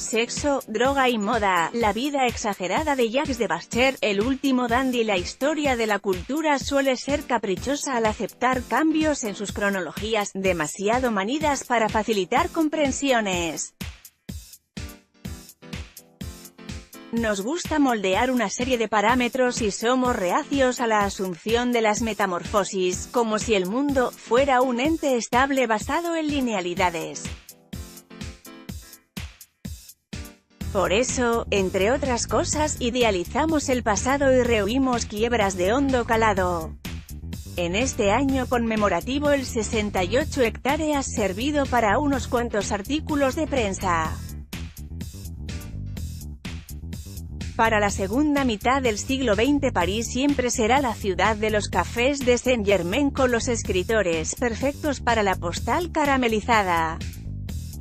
sexo, droga y moda, la vida exagerada de Jacques de Bascher, el último dandy. La historia de la cultura suele ser caprichosa al aceptar cambios en sus cronologías, demasiado manidas para facilitar comprensiones. Nos gusta moldear una serie de parámetros y somos reacios a la asunción de las metamorfosis, como si el mundo fuera un ente estable basado en linealidades. Por eso, entre otras cosas, idealizamos el pasado y rehuimos quiebras de hondo calado. En este año conmemorativo el 68 hectáreas servido para unos cuantos artículos de prensa. Para la segunda mitad del siglo XX París siempre será la ciudad de los cafés de Saint-Germain con los escritores perfectos para la postal caramelizada.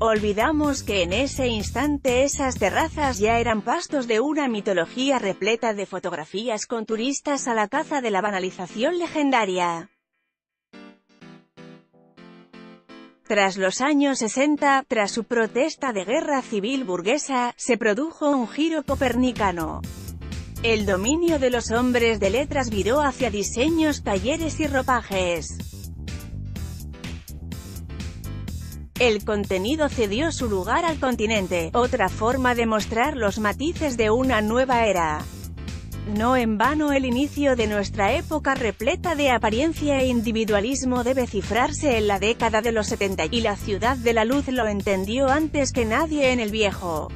Olvidamos que en ese instante esas terrazas ya eran pastos de una mitología repleta de fotografías con turistas a la caza de la banalización legendaria. Tras los años 60, tras su protesta de guerra civil burguesa, se produjo un giro copernicano. El dominio de los hombres de letras viró hacia diseños, talleres y ropajes. El contenido cedió su lugar al continente, otra forma de mostrar los matices de una nueva era. No en vano el inicio de nuestra época repleta de apariencia e individualismo debe cifrarse en la década de los 70, y la ciudad de la luz lo entendió antes que nadie en el viejo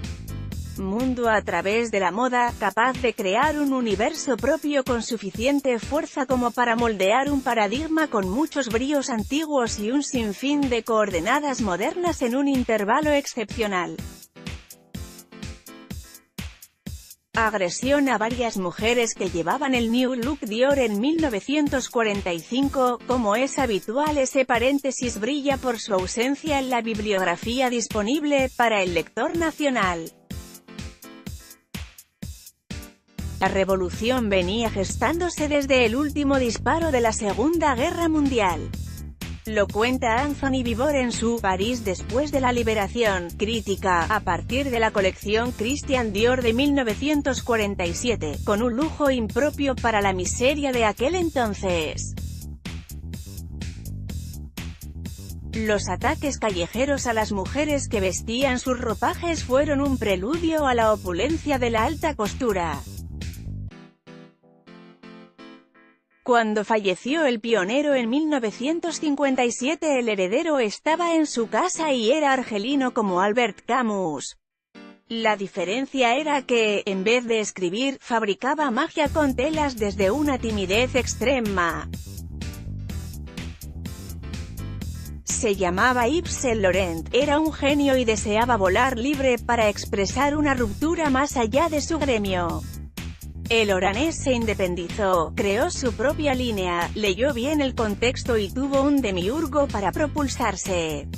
mundo a través de la moda, capaz de crear un universo propio con suficiente fuerza como para moldear un paradigma con muchos bríos antiguos y un sinfín de coordenadas modernas en un intervalo excepcional. Agresión a varias mujeres que llevaban el New Look Dior en 1945, como es habitual ese paréntesis brilla por su ausencia en la bibliografía disponible para el lector nacional. La revolución venía gestándose desde el último disparo de la Segunda Guerra Mundial. Lo cuenta Anthony Vivor en su París después de la liberación, crítica, a partir de la colección Christian Dior de 1947, con un lujo impropio para la miseria de aquel entonces. Los ataques callejeros a las mujeres que vestían sus ropajes fueron un preludio a la opulencia de la alta costura. Cuando falleció el pionero en 1957 el heredero estaba en su casa y era argelino como Albert Camus. La diferencia era que, en vez de escribir, fabricaba magia con telas desde una timidez extrema. Se llamaba Yves Saint Laurent, era un genio y deseaba volar libre para expresar una ruptura más allá de su gremio. El oranés se independizó, creó su propia línea, leyó bien el contexto y tuvo un demiurgo para propulsarse.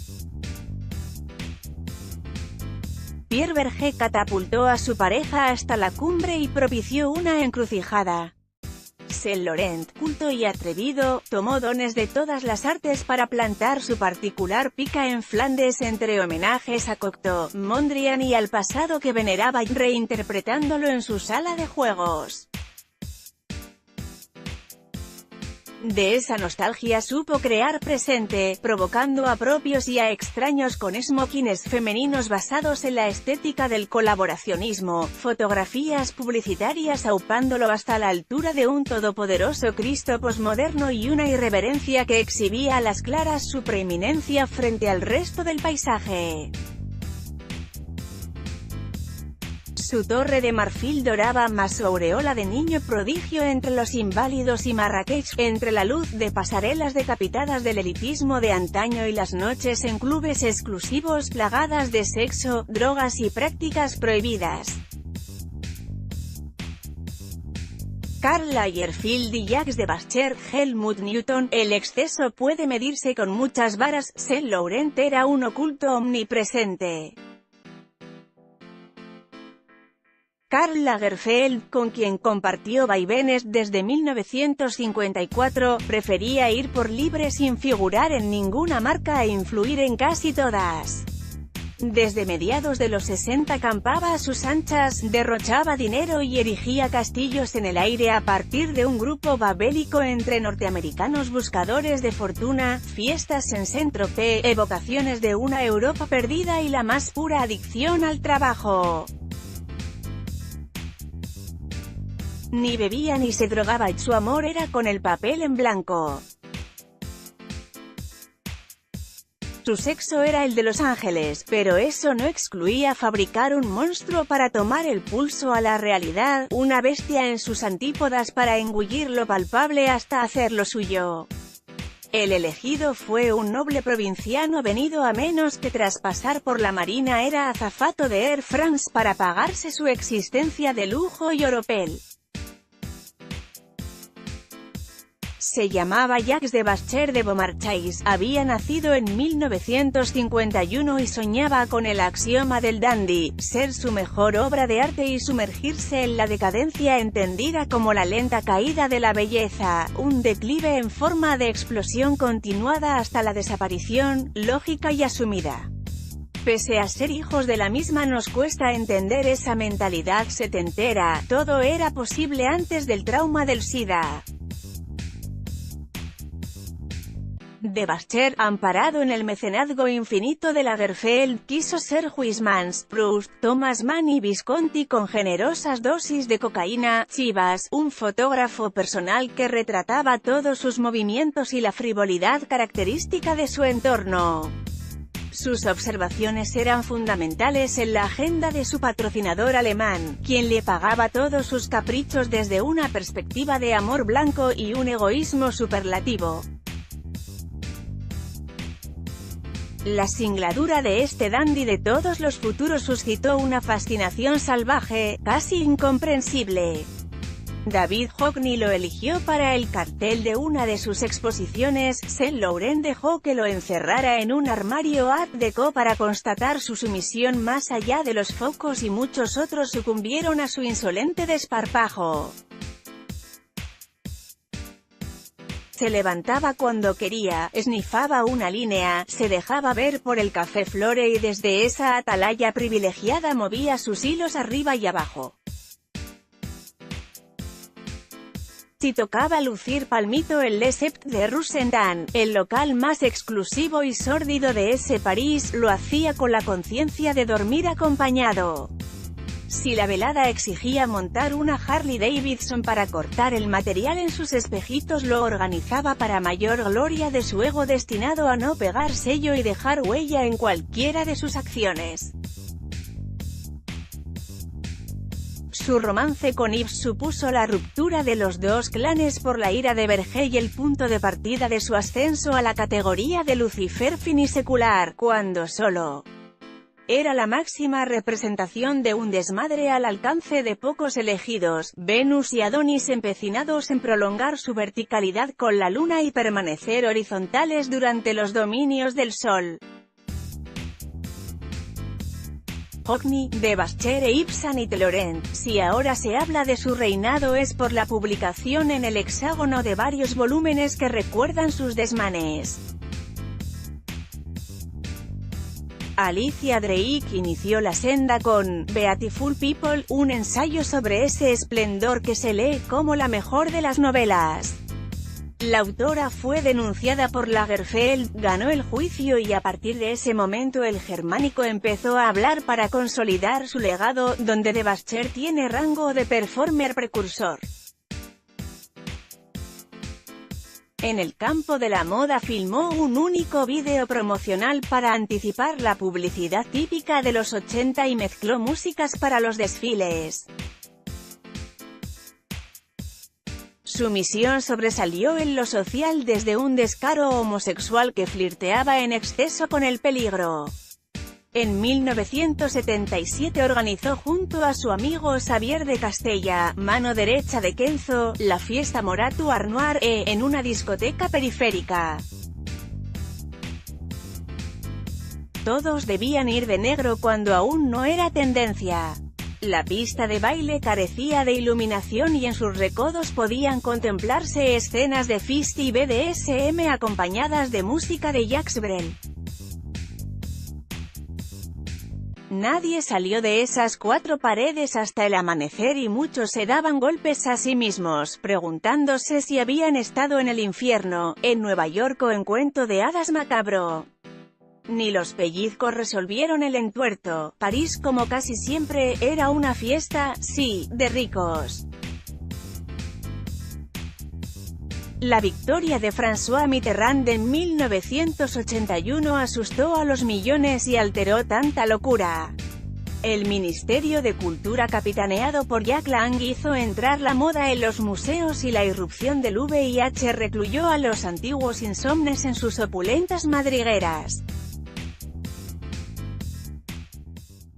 Pierre Berger catapultó a su pareja hasta la cumbre y propició una encrucijada. Saint Laurent, culto y atrevido, tomó dones de todas las artes para plantar su particular pica en Flandes entre homenajes a Cocteau, Mondrian y al pasado que veneraba, reinterpretándolo en su sala de juegos. De esa nostalgia supo crear presente, provocando a propios y a extraños con smokines femeninos basados en la estética del colaboracionismo, fotografías publicitarias aupándolo hasta la altura de un todopoderoso Cristo posmoderno y una irreverencia que exhibía a las claras su preeminencia frente al resto del paisaje. Su torre de marfil doraba más su aureola de niño prodigio entre los inválidos y Marrakech, entre la luz de pasarelas decapitadas del elitismo de antaño y las noches en clubes exclusivos plagadas de sexo, drogas y prácticas prohibidas. Karl Lagerfeld y Jacques de Bascher, Helmut Newton, el exceso puede medirse con muchas varas, Saint Laurent era un oculto omnipresente. Karl Lagerfeld, con quien compartió vaivenes desde 1954, prefería ir por libre sin figurar en ninguna marca e influir en casi todas. Desde mediados de los 60 campaba a sus anchas, derrochaba dinero y erigía castillos en el aire a partir de un grupo babélico entre norteamericanos buscadores de fortuna, fiestas en Saint-Tropez, evocaciones de una Europa perdida y la más pura adicción al trabajo. Ni bebía ni se drogaba y su amor era con el papel en blanco. Su sexo era el de los ángeles, pero eso no excluía fabricar un monstruo para tomar el pulso a la realidad, una bestia en sus antípodas para engullir lo palpable hasta hacerlo suyo. El elegido fue un noble provinciano venido a menos que tras pasar por la marina era azafato de Air France para pagarse su existencia de lujo y oropel. Se llamaba Jacques de Bascher de Beaumarchais, había nacido en 1951 y soñaba con el axioma del dandy, ser su mejor obra de arte y sumergirse en la decadencia entendida como la lenta caída de la belleza, un declive en forma de explosión continuada hasta la desaparición, lógica y asumida. Pese a ser hijos de la misma nos cuesta entender esa mentalidad setentera, todo era posible antes del trauma del SIDA. De Bascher, amparado en el mecenazgo infinito de Lagerfeld, quiso ser Huysmans, Proust, Thomas Mann y Visconti con generosas dosis de cocaína, Chivas, un fotógrafo personal que retrataba todos sus movimientos y la frivolidad característica de su entorno. Sus observaciones eran fundamentales en la agenda de su patrocinador alemán, quien le pagaba todos sus caprichos desde una perspectiva de amor blanco y un egoísmo superlativo. La singladura de este dandy de todos los futuros suscitó una fascinación salvaje, casi incomprensible. David Hockney lo eligió para el cartel de una de sus exposiciones. Saint Laurent dejó que lo encerrara en un armario Art Deco para constatar su sumisión más allá de los focos y muchos otros sucumbieron a su insolente desparpajo. Se levantaba cuando quería, esnifaba una línea, se dejaba ver por el Café Flore y desde esa atalaya privilegiada movía sus hilos arriba y abajo. Si tocaba lucir palmito en Les Sept de Roussendin, el local más exclusivo y sórdido de ese París, lo hacía con la conciencia de dormir acompañado. Si la velada exigía montar una Harley Davidson para cortar el material en sus espejitos, lo organizaba para mayor gloria de su ego destinado a no pegar sello y dejar huella en cualquiera de sus acciones. Su romance con Yves supuso la ruptura de los dos clanes por la ira de Vergé y el punto de partida de su ascenso a la categoría de Lucifer finisecular, cuando solo era la máxima representación de un desmadre al alcance de pocos elegidos, Venus y Adonis empecinados en prolongar su verticalidad con la luna y permanecer horizontales durante los dominios del sol. Hockney, de Bascher e Yves Saint Laurent. Si ahora se habla de su reinado es por la publicación en el Hexágono de varios volúmenes que recuerdan sus desmanes. Alicia Drake inició la senda con Beautiful People, un ensayo sobre ese esplendor que se lee como la mejor de las novelas. La autora fue denunciada por Lagerfeld, ganó el juicio y a partir de ese momento el germánico empezó a hablar para consolidar su legado, donde de Bascher tiene rango de performer precursor. En el campo de la moda filmó un único vídeo promocional para anticipar la publicidad típica de los 80 y mezcló músicas para los desfiles. Su misión sobresalió en lo social desde un descaro homosexual que flirteaba en exceso con el peligro. En 1977 organizó junto a su amigo Xavier de Castella, mano derecha de Kenzo, la fiesta Moratu Arnoir en una discoteca periférica. Todos debían ir de negro cuando aún no era tendencia. La pista de baile carecía de iluminación y en sus recodos podían contemplarse escenas de fist y BDSM acompañadas de música de Jacques Brel. Nadie salió de esas cuatro paredes hasta el amanecer y muchos se daban golpes a sí mismos, preguntándose si habían estado en el infierno, en Nueva York o en cuento de hadas macabro. Ni los pellizcos resolvieron el entuerto. París, como casi siempre, era una fiesta, sí, de ricos. La victoria de François Mitterrand en 1981 asustó a los millones y alteró tanta locura. El Ministerio de Cultura capitaneado por Jack Lang hizo entrar la moda en los museos y la irrupción del VIH recluyó a los antiguos insomnes en sus opulentas madrigueras.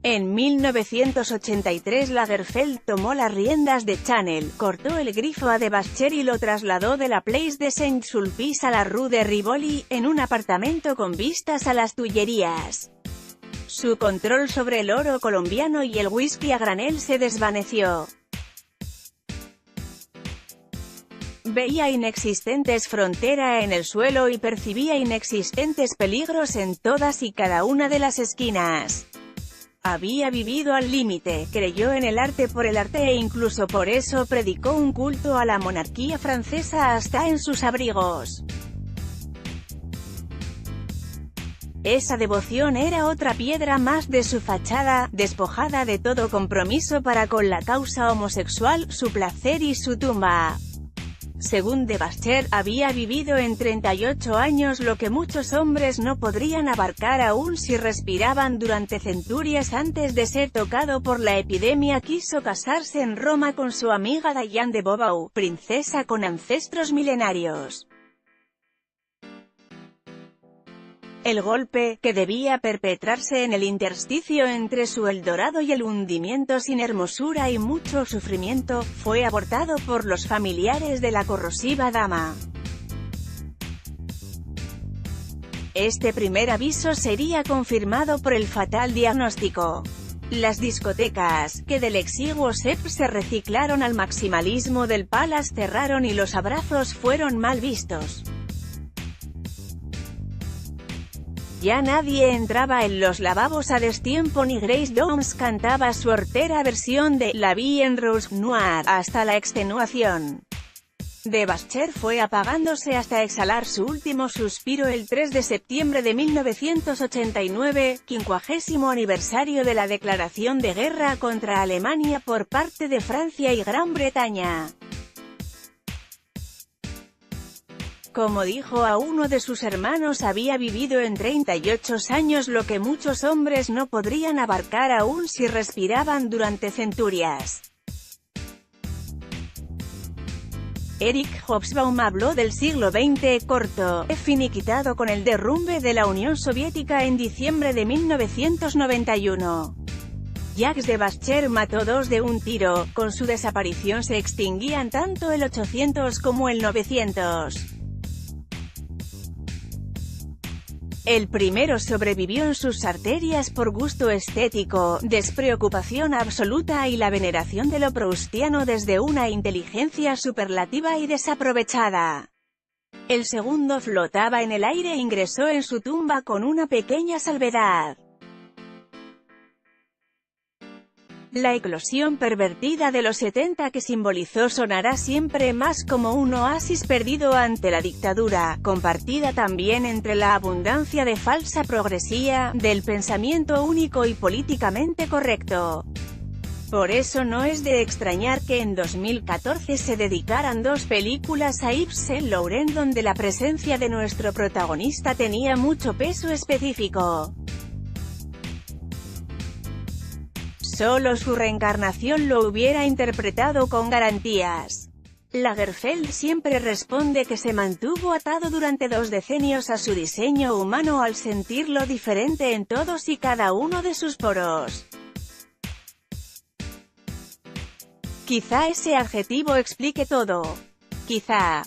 En 1983 Lagerfeld tomó las riendas de Chanel, cortó el grifo a De Bascher y lo trasladó de la Place de Saint-Sulpice a la Rue de Rivoli, en un apartamento con vistas a las Tullerías. Su control sobre el oro colombiano y el whisky a granel se desvaneció. Veía inexistentes fronteras en el suelo y percibía inexistentes peligros en todas y cada una de las esquinas. Había vivido al límite, creyó en el arte por el arte e incluso por eso predicó un culto a la monarquía francesa hasta en sus abrigos. Esa devoción era otra piedra más de su fachada, despojada de todo compromiso para con la causa homosexual, su placer y su tumba. Según De Bascher, había vivido en 38 años lo que muchos hombres no podrían abarcar aún si respiraban durante centurias antes de ser tocado por la epidemia. Quiso casarse en Roma con su amiga Diane de Beauvau, princesa con ancestros milenarios. El golpe, que debía perpetrarse en el intersticio entre su Eldorado y el hundimiento sin hermosura y mucho sufrimiento, fue abortado por los familiares de la corrosiva dama. Este primer aviso sería confirmado por el fatal diagnóstico. Las discotecas, que del exiguo SEP se reciclaron al maximalismo del Palace, cerraron y los abrazos fueron mal vistos. Ya nadie entraba en los lavabos a destiempo ni Grace Jones cantaba su hortera versión de La Vie en Rouge Noir hasta la extenuación. De Bascher fue apagándose hasta exhalar su último suspiro el 3 de septiembre de 1989, 50º aniversario de la declaración de guerra contra Alemania por parte de Francia y Gran Bretaña. Como dijo a uno de sus hermanos, había vivido en 38 años lo que muchos hombres no podrían abarcar aún si respiraban durante centurias. Eric Hobsbawm habló del siglo XX corto, finiquitado con el derrumbe de la Unión Soviética en diciembre de 1991. Jacques de Bascher mató dos de un tiro, con su desaparición se extinguían tanto el 800 como el 900. El primero sobrevivió en sus arterias por gusto estético, despreocupación absoluta y la veneración de lo proustiano desde una inteligencia superlativa y desaprovechada. El segundo flotaba en el aire e ingresó en su tumba con una pequeña salvedad. La eclosión pervertida de los 70 que simbolizó sonará siempre más como un oasis perdido ante la dictadura, compartida también entre la abundancia de falsa progresía, del pensamiento único y políticamente correcto. Por eso no es de extrañar que en 2014 se dedicaran dos películas a Yves Saint Laurent donde la presencia de nuestro protagonista tenía mucho peso específico. Solo su reencarnación lo hubiera interpretado con garantías. Lagerfeld siempre responde que se mantuvo atado durante 2 decenios a su diseño humano al sentirlo diferente en todos y cada uno de sus poros. Quizá ese adjetivo explique todo. Quizá